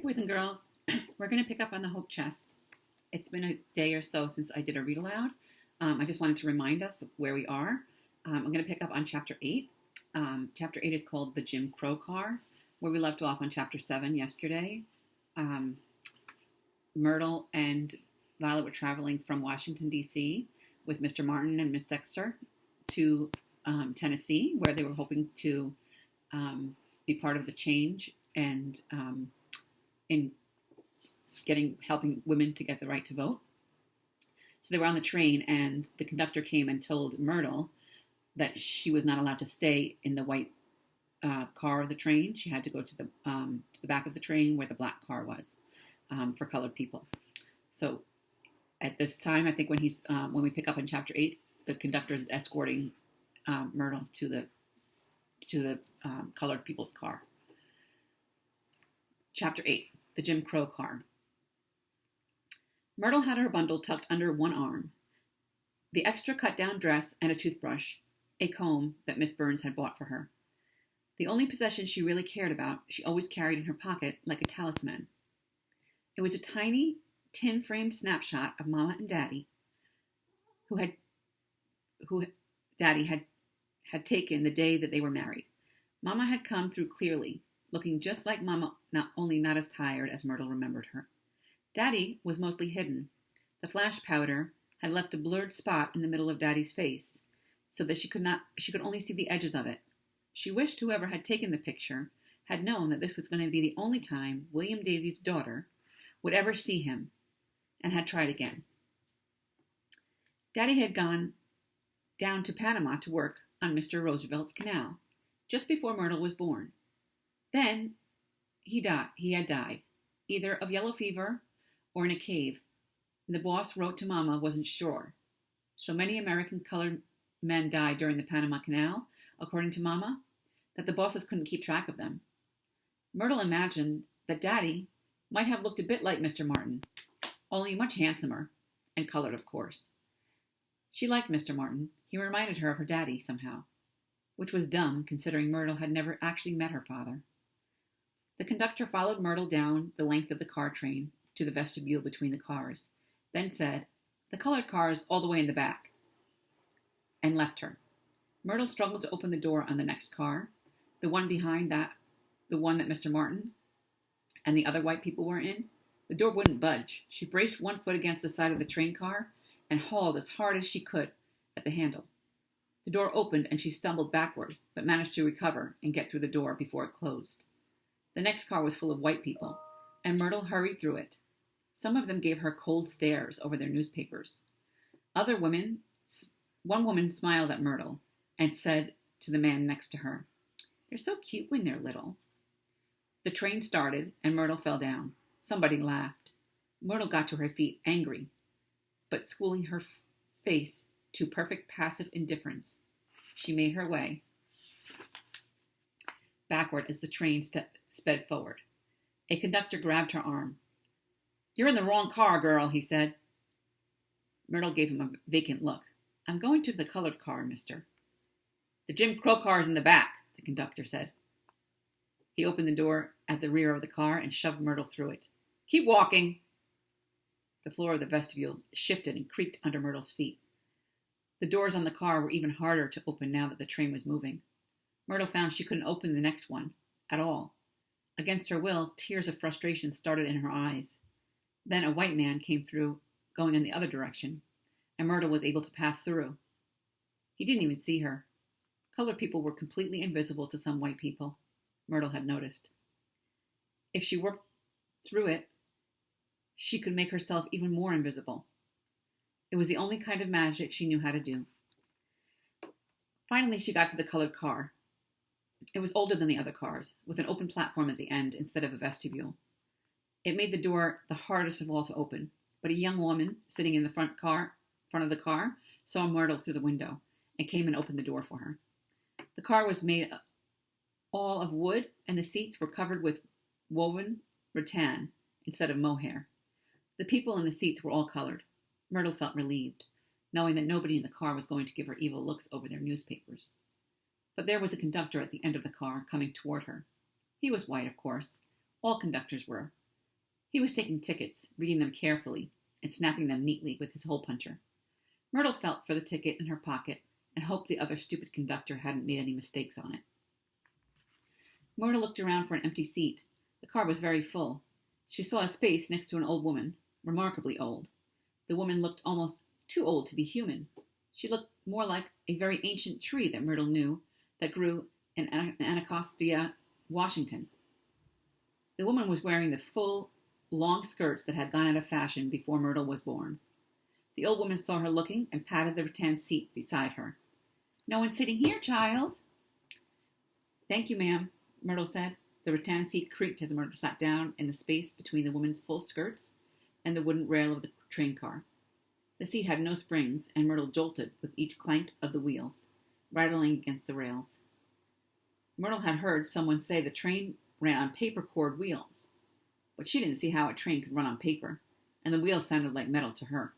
boys and girls. We're going to pick up on the Hope Chest. It's been a day or so since I did a read aloud. I just wanted to remind us of where we are. I'm going to pick up on Chapter 8. Chapter 8 is called The Jim Crow Car, where we left off on Chapter 7 yesterday. Myrtle and Violet were traveling from Washington, D.C. with Mr. Martin and Miss Dexter to Tennessee, where they were hoping to be part of the change and in helping women to get the right to vote. So they were on the train, and the conductor came and told Myrtle that she was not allowed to stay in the white car of the train. She had to go to the back of the train where the black car was for colored people. So at this time, I think when we pick up in Chapter 8, the conductor is escorting Myrtle to the colored people's car. Chapter 8, The Jim Crow Car. Myrtle had her bundle tucked under one arm, the extra cut-down dress and a toothbrush, a comb that Miss Burns had bought for her. The only possession she really cared about, she always carried in her pocket like a talisman. It was a tiny, tin-framed snapshot of Mama and Daddy, who Daddy had taken the day that they were married. Mama had come through clearly, looking just like Mama, not as tired as Myrtle remembered her. Daddy was mostly hidden. The flash powder had left a blurred spot in the middle of Daddy's face, so that she could only see the edges of it. She wished whoever had taken the picture had known that this was going to be the only time William Davies' daughter would ever see him, and had tried again. Daddy had gone down to Panama to work on Mr. Roosevelt's canal, just before Myrtle was born. Then he had died, either of yellow fever or in a cave. And the boss wrote to Mama wasn't sure. So many American colored men died during the Panama Canal, according to Mama, that the bosses couldn't keep track of them. Myrtle imagined that Daddy might have looked a bit like Mr. Martin, only much handsomer, and colored, of course. She liked Mr. Martin. He reminded her of her daddy somehow, which was dumb considering Myrtle had never actually met her father. The conductor followed Myrtle down the length of the car train to the vestibule between the cars, then said, "The colored car is all the way in the back," and left her. Myrtle struggled to open the door on the next car, the one behind that, the one that Mr. Martin and the other white people were in. The door wouldn't budge. She braced one foot against the side of the train car and hauled as hard as she could at the handle. The door opened and she stumbled backward, but managed to recover and get through the door before it closed. The next car was full of white people, and Myrtle hurried through it. Some of them gave her cold stares over their newspapers. One woman smiled at Myrtle and said to the man next to her, "They're so cute when they're little." The train started, and Myrtle fell down. Somebody laughed. Myrtle got to her feet, angry, but schooling her face to perfect passive indifference. She made her way backward as the train sped forward. A conductor grabbed her arm. "You're in the wrong car, girl," he said. Myrtle gave him a vacant look. "I'm going to the colored car, mister." "The Jim Crow car is in the back," the conductor said. He opened the door at the rear of the car and shoved Myrtle through it. "Keep walking." The floor of the vestibule shifted and creaked under Myrtle's feet. The doors on the car were even harder to open now that the train was moving. Myrtle found she couldn't open the next one at all. Against her will, tears of frustration started in her eyes. Then a white man came through, going in the other direction, and Myrtle was able to pass through. He didn't even see her. Colored people were completely invisible to some white people, Myrtle had noticed. If she worked through it, she could make herself even more invisible. It was the only kind of magic she knew how to do. Finally, she got to the colored car. It was older than the other cars, with an open platform at the end instead of a vestibule. It made the door the hardest of all to open, but a young woman sitting in the front of the car saw Myrtle through the window and came and opened the door for her. The car was made all of wood, and the seats were covered with woven rattan instead of mohair. The people in the seats were all colored. Myrtle felt relieved, knowing that nobody in the car was going to give her evil looks over their newspapers. But there was a conductor at the end of the car coming toward her. He was white, of course. All conductors were. He was taking tickets, reading them carefully, and snapping them neatly with his hole puncher. Myrtle felt for the ticket in her pocket and hoped the other stupid conductor hadn't made any mistakes on it. Myrtle looked around for an empty seat. The car was very full. She saw a space next to an old woman, remarkably old. The woman looked almost too old to be human. She looked more like a very ancient tree that Myrtle knew that grew in Anacostia, Washington. The woman was wearing the full, long skirts that had gone out of fashion before Myrtle was born. The old woman saw her looking and patted the rattan seat beside her. "No one sitting here, child." "Thank you, ma'am," Myrtle said. The rattan seat creaked as Myrtle sat down in the space between the woman's full skirts and the wooden rail of the train car. The seat had no springs, and Myrtle jolted with each clank of the wheels, rattling against the rails. Myrtle had heard someone say the train ran on paper cord wheels, but she didn't see how a train could run on paper, and the wheels sounded like metal to her.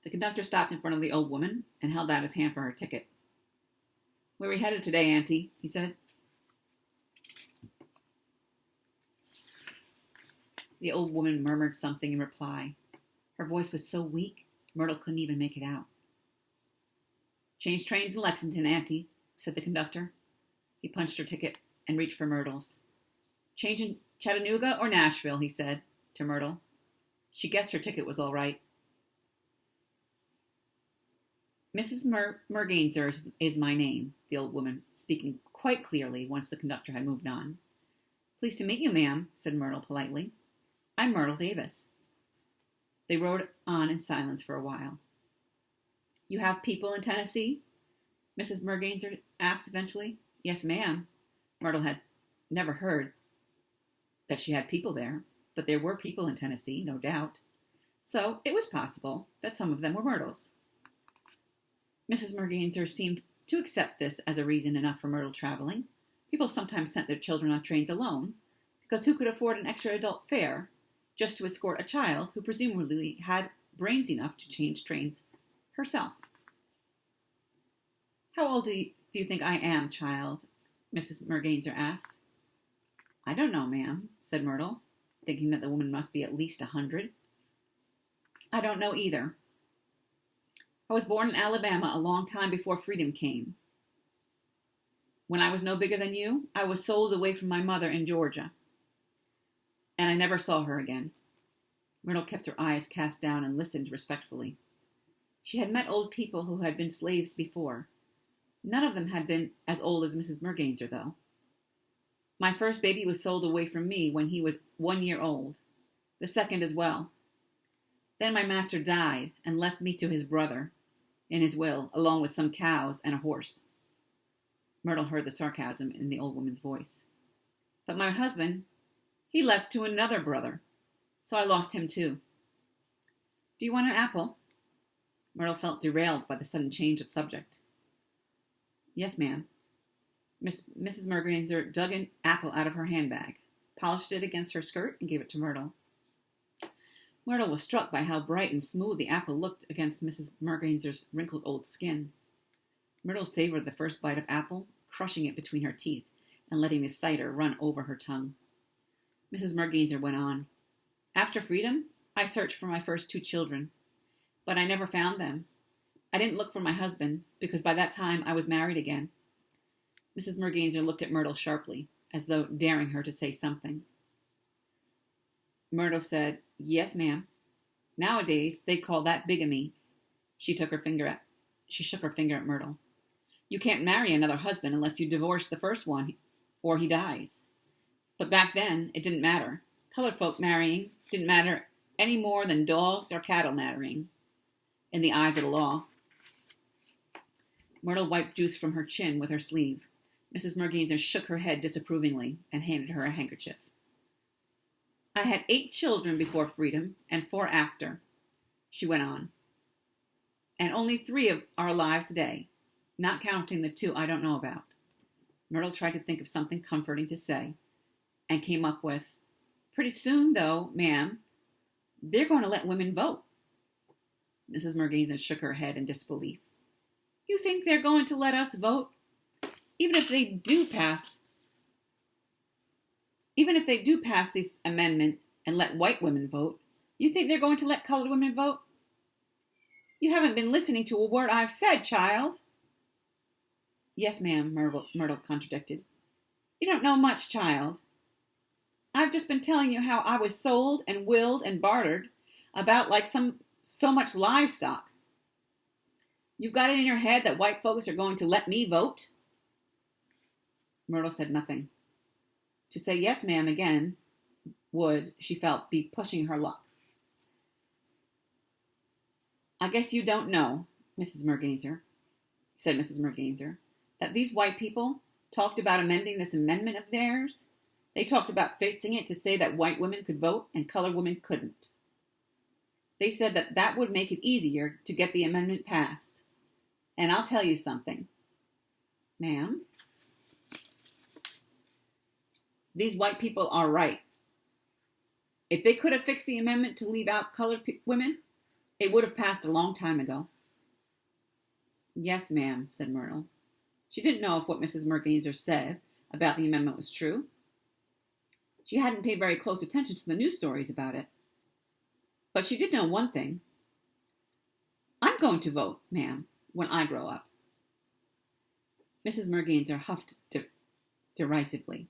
The conductor stopped in front of the old woman and held out his hand for her ticket. "Where are we headed today, Auntie?" he said. The old woman murmured something in reply. Her voice was so weak, Myrtle couldn't even make it out. "Change trains in Lexington, Auntie," said the conductor. He punched her ticket and reached for Myrtle's. "Change in Chattanooga or Nashville," he said to Myrtle. She guessed her ticket was all right. "Mrs. Mergainzer is my name," the old woman, speaking quite clearly once the conductor had moved on. "Pleased to meet you, ma'am," said Myrtle politely. "I'm Myrtle Davis." They rode on in silence for a while. "You have people in Tennessee?" Mrs. Mergainzer asked eventually. "Yes, ma'am." Myrtle had never heard that she had people there, but there were people in Tennessee, no doubt. So it was possible that some of them were Myrtle's. Mrs. Mergainzer seemed to accept this as a reason enough for Myrtle traveling. People sometimes sent their children on trains alone, because who could afford an extra adult fare just to escort a child who presumably had brains enough to change trains herself? "How old do you think I am, child?" Mrs. Mergainzer asked. "I don't know, ma'am," said Myrtle, thinking that the woman must be at least 100. "I don't know either. I was born in Alabama a long time before freedom came. When I was no bigger than you, I was sold away from my mother in Georgia. And I never saw her again." Myrtle kept her eyes cast down and listened respectfully. She had met old people who had been slaves before. None of them had been as old as Mrs. Mergainzer, though. "My first baby was sold away from me when he was 1 year old. The second as well. Then my master died and left me to his brother in his will, along with some cows and a horse." Myrtle heard the sarcasm in the old woman's voice. "But my husband, he left to another brother, so I lost him too. Do you want an apple?" Myrtle felt derailed by the sudden change of subject. "Yes, ma'am." Mrs. Mergainzer dug an apple out of her handbag, polished it against her skirt, and gave it to Myrtle. Myrtle was struck by how bright and smooth the apple looked against Mrs. Mergainzer's wrinkled old skin. Myrtle savored the first bite of apple, crushing it between her teeth and letting the cider run over her tongue. Mrs. Mergainzer went on. "After freedom, I searched for my first 2 children, but I never found them. I didn't look for my husband, because by that time I was married again." Mrs. Mergainzer looked at Myrtle sharply, as though daring her to say something. Myrtle said, "Yes, ma'am. Nowadays, they call that bigamy." She shook her finger at Myrtle. "You can't marry another husband unless you divorce the first one, or he dies. But back then, it didn't matter. Colored folk marrying didn't matter any more than dogs or cattle marrying, in the eyes of the law." Myrtle wiped juice from her chin with her sleeve. Mrs. Mergainzer shook her head disapprovingly and handed her a handkerchief. "I had 8 children before freedom and 4 after," she went on. "And only 3 are alive today, not counting the 2 I don't know about." Myrtle tried to think of something comforting to say, and came up with, "Pretty soon, though, ma'am, they're going to let women vote." Mrs. Mergainzer shook her head in disbelief. "You think they're going to let us vote? Even if they do pass this amendment, and let white women vote, you think they're going to let colored women vote? You haven't been listening to a word I've said, child. Yes, ma'am, Myrtle contradicted. You don't know much, child. I've just been telling you how I was sold and willed and bartered about like so much livestock. You've got it in your head that white folks are going to let me vote? Myrtle said nothing. To say yes, ma'am, again would, she felt, be pushing her luck. I guess you don't know, said Mrs. Merganser, that these white people talked about amending this amendment of theirs. They talked about fixing it to say that white women could vote and colored women couldn't. They said that that would make it easier to get the amendment passed. And I'll tell you something. Ma'am? These white people are right. If they could have fixed the amendment to leave out colored women, it would have passed a long time ago. Yes, ma'am, said Myrtle. She didn't know if what Mrs. Merganser said about the amendment was true. She hadn't paid very close attention to the news stories about it. But she did know one thing. I'm going to vote, ma'am, when I grow up. Mrs. Merganser huffed derisively.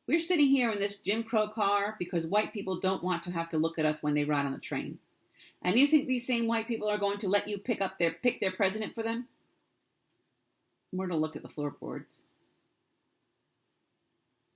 We're sitting here in this Jim Crow car because white people don't want to have to look at us when they ride on the train. And you think these same white people are going to let you pick their president for them? Myrtle looked at the floorboards.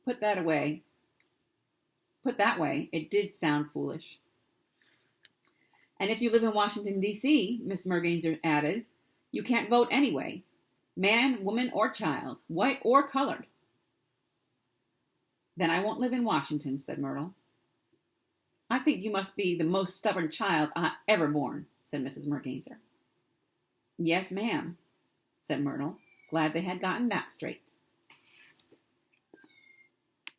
Put that way, it did sound foolish. And if you live in Washington, D.C., Miss Merganser added, you can't vote anyway. Man, woman, or child, white or colored. Then I won't live in Washington, said Myrtle. I think you must be the most stubborn child I ever born, said Mrs. Merganser. Yes, ma'am, said Myrtle, glad they had gotten that straight.